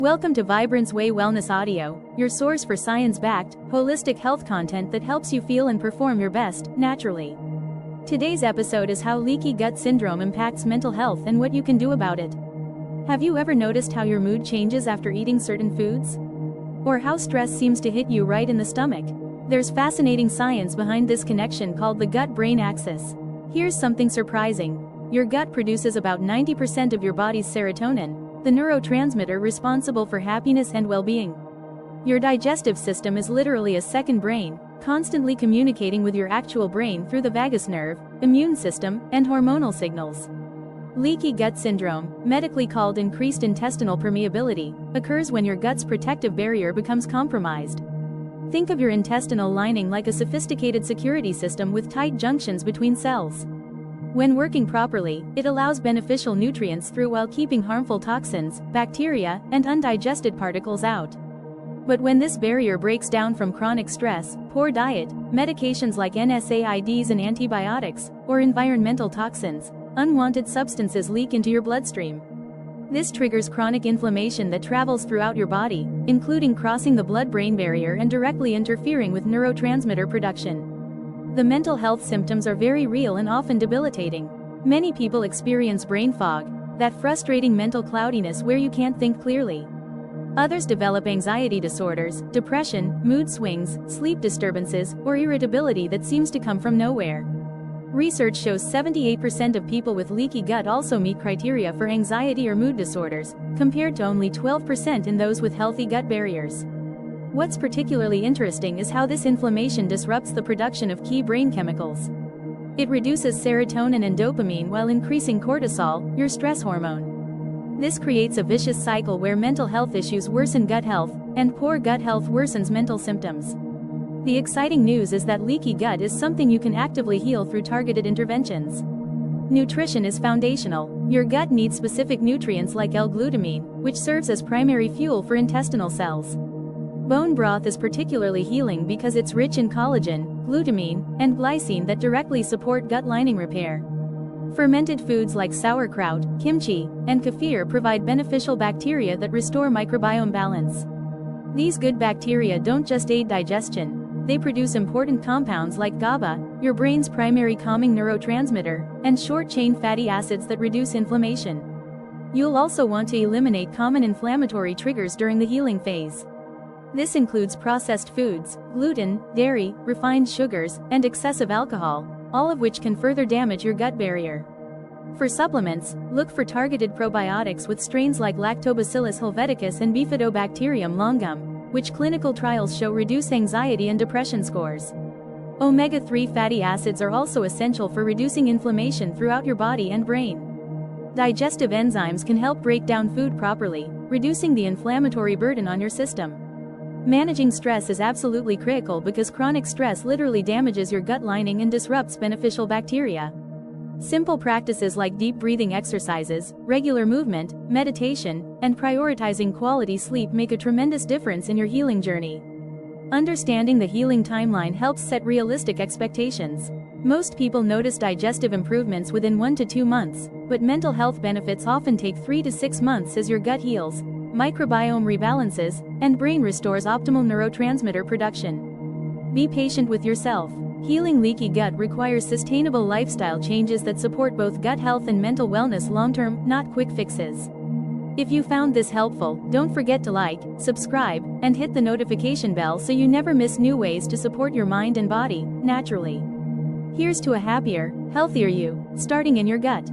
Welcome to Vibrance Way Wellness Audio, your source for science-backed, holistic health content that helps you feel and perform your best, naturally. Today's episode is how leaky gut syndrome impacts mental health and what you can do about it. Have you ever noticed how your mood changes after eating certain foods? Or how stress seems to hit you right in the stomach? There's fascinating science behind this connection called the gut-brain axis. Here's something surprising. Your gut produces about 90% of your body's serotonin, the neurotransmitter responsible for happiness and well-being. Your digestive system is literally a second brain, constantly communicating with your actual brain through the vagus nerve, immune system, and hormonal signals. Leaky gut syndrome, medically called increased intestinal permeability, occurs when your gut's protective barrier becomes compromised. Think of your intestinal lining like a sophisticated security system with tight junctions between cells. When working properly, it allows beneficial nutrients through while keeping harmful toxins, bacteria, and undigested particles out. But when this barrier breaks down from chronic stress, poor diet, medications like NSAIDs and antibiotics, or environmental toxins, unwanted substances leak into your bloodstream. This triggers chronic inflammation that travels throughout your body, including crossing the blood-brain barrier and directly interfering with neurotransmitter production. The mental health symptoms are very real and often debilitating. Many people experience brain fog, that frustrating mental cloudiness where you can't think clearly. Others develop anxiety disorders, depression, mood swings, sleep disturbances, or irritability that seems to come from nowhere. Research shows 78% of people with leaky gut also meet criteria for anxiety or mood disorders, compared to only 12% in those with healthy gut barriers. What's particularly interesting is how this inflammation disrupts the production of key brain chemicals. It reduces serotonin and dopamine while increasing cortisol, your stress hormone. This creates a vicious cycle where mental health issues worsen gut health, and poor gut health worsens mental symptoms. The exciting news is that leaky gut is something you can actively heal through targeted interventions. Nutrition is foundational. Your gut needs specific nutrients like L-glutamine, which serves as primary fuel for intestinal cells. Bone broth is particularly healing because it's rich in collagen, glutamine, and glycine that directly support gut lining repair. Fermented foods like sauerkraut, kimchi, and kefir provide beneficial bacteria that restore microbiome balance. These good bacteria don't just aid digestion, they produce important compounds like GABA, your brain's primary calming neurotransmitter, and short-chain fatty acids that reduce inflammation. You'll also want to eliminate common inflammatory triggers during the healing phase. This includes processed foods, gluten, dairy, refined sugars, and excessive alcohol, all of which can further damage your gut barrier. For supplements, look for targeted probiotics with strains like Lactobacillus helveticus and Bifidobacterium longum, which clinical trials show reduce anxiety and depression scores. Omega-3 fatty acids are also essential for reducing inflammation throughout your body and brain. Digestive enzymes can help break down food properly, reducing the inflammatory burden on your system. Managing stress is absolutely critical because chronic stress literally damages your gut lining and disrupts beneficial bacteria. Simple practices like deep breathing exercises, regular movement, meditation, and prioritizing quality sleep make a tremendous difference in your healing journey. Understanding the healing timeline helps set realistic expectations. Most people notice digestive improvements within 1 to 2 months, but mental health benefits often take 3 to 6 months as your gut heals, microbiome rebalances, and brain restores optimal neurotransmitter production. Be patient with yourself. Healing leaky gut requires sustainable lifestyle changes that support both gut health and mental wellness long-term, not quick fixes. If you found this helpful, don't forget to like, subscribe, and hit the notification bell so you never miss new ways to support your mind and body, naturally. Here's to a happier, healthier you, starting in your gut.